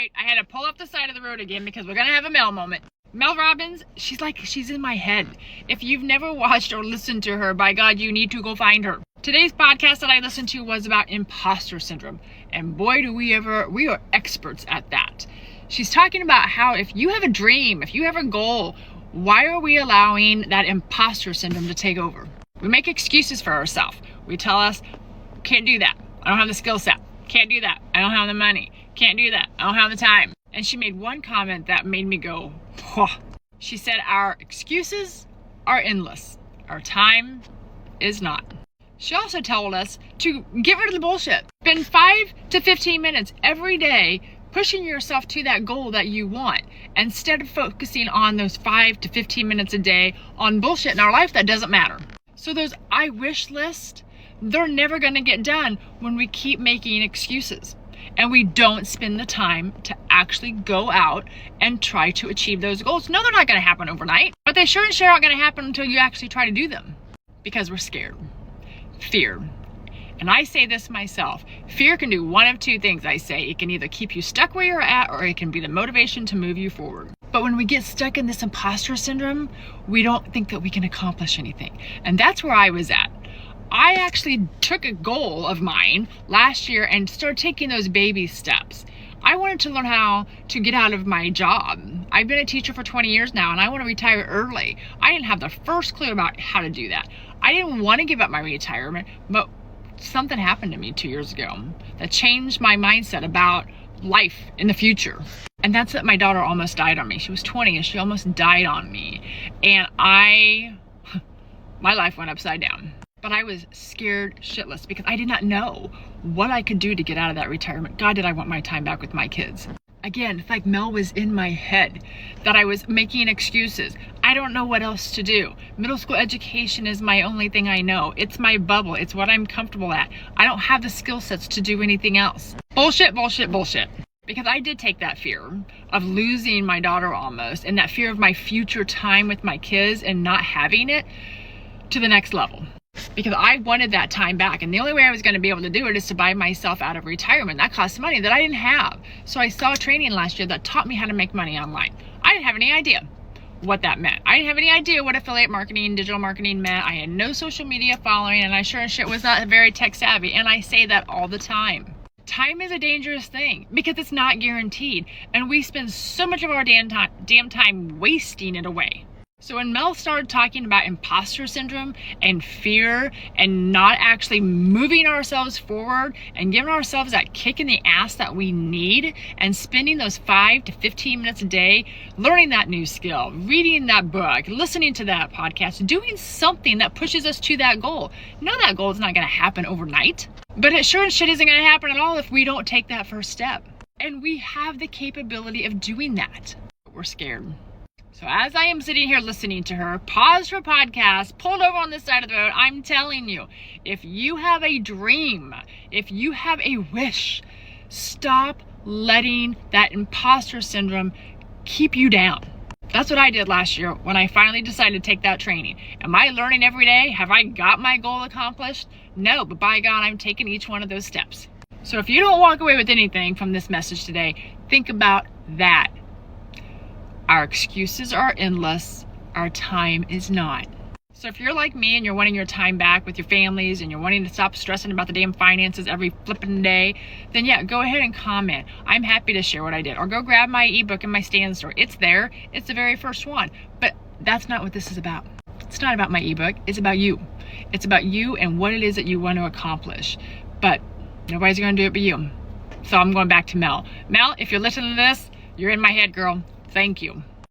right, I had to pull up the side of the road again because we're gonna have a Mel moment. Mel Robbins, she's in my head. If you've never watched or listened to her, by God, you need to go find her. Today's podcast that I listened to was about imposter syndrome. And boy, we are experts at that. She's talking about how if you have a dream, if you have a goal, why are we allowing that imposter syndrome to take over? We make excuses for ourselves. We tell us, can't do that. I don't have the skill set. Can't do that. I don't have the money. Can't do that. I don't have the time. And she made one comment that made me go, whoa. She said, our excuses are endless. Our time is not. She also told us to get rid of the bullshit. Spend 5 to 15 minutes every day pushing yourself to that goal that you want, instead of focusing on those 5 to 15 minutes a day on bullshit in our life that doesn't matter. So those I wish lists, they're never going to get done when we keep making excuses and we don't spend the time to actually go out and try to achieve those goals. No, they're not going to happen overnight, but they sure and sure aren't going to happen until you actually try to do them, because we're scared. Fear. And I say this myself. Fear can do one of two things, I say. It can either keep you stuck where you're at, or it can be the motivation to move you forward. But when we get stuck in this imposter syndrome, we don't think that we can accomplish anything. And that's where I was at. I actually took a goal of mine last year and started taking those baby steps. I wanted to learn how to get out of my job. I've been a teacher for 20 years now, and I want to retire early. I didn't have the first clue about how to do that. I didn't want to give up my retirement, but something happened to me 2 years ago that changed my mindset about life in the future. And that's that my daughter almost died on me. She was 20 and she almost died on me. And my life went upside down. But I was scared shitless because I did not know what I could do to get out of that retirement. God, did I want my time back with my kids. Again, it's like Mel was in my head, that I was making excuses. I don't know what else to do. Middle school education is my only thing I know. It's my bubble. It's what I'm comfortable at. I don't have the skill sets to do anything else. Bullshit, bullshit, bullshit. Because I did take that fear of losing my daughter almost, and that fear of my future time with my kids and not having it, to the next level. Because I wanted that time back, and the only way I was going to be able to do it is to buy myself out of retirement. That costs money that I didn't have. So I saw a training last year that taught me how to make money online. I didn't have any idea what that meant. I didn't have any idea what affiliate marketing, digital marketing meant. I had no social media following, and I sure as shit was not very tech savvy. And I say that all the time. Time is a dangerous thing because it's not guaranteed, and we spend so much of our damn time wasting it away. So when Mel started talking about imposter syndrome and fear and not actually moving ourselves forward and giving ourselves that kick in the ass that we need, and spending those 5 to 15 minutes a day learning that new skill, reading that book, listening to that podcast, doing something that pushes us to that goal. No, that goal is not going to happen overnight, but it sure as shit isn't going to happen at all if we don't take that first step. And we have the capability of doing that, but we're scared. So as I am sitting here listening to her, paused her podcast, pulled over on this side of the road, I'm telling you, if you have a dream, if you have a wish, stop letting that imposter syndrome keep you down. That's what I did last year when I finally decided to take that training. Am I learning every day? Have I got my goal accomplished? No, but by God, I'm taking each one of those steps. So if you don't walk away with anything from this message today, think about that. Our excuses are endless. Our time is not. So if you're like me and you're wanting your time back with your families and you're wanting to stop stressing about the damn finances every flipping day, then yeah, go ahead and comment. I'm happy to share what I did. Or go grab my ebook in my Stan store. It's there. It's the very first one. But that's not what this is about. It's not about my ebook. It's about you. It's about you and what it is that you want to accomplish. But nobody's going to do it but you. So I'm going back to Mel. Mel, if you're listening to this, you're in my head, girl. Thank you.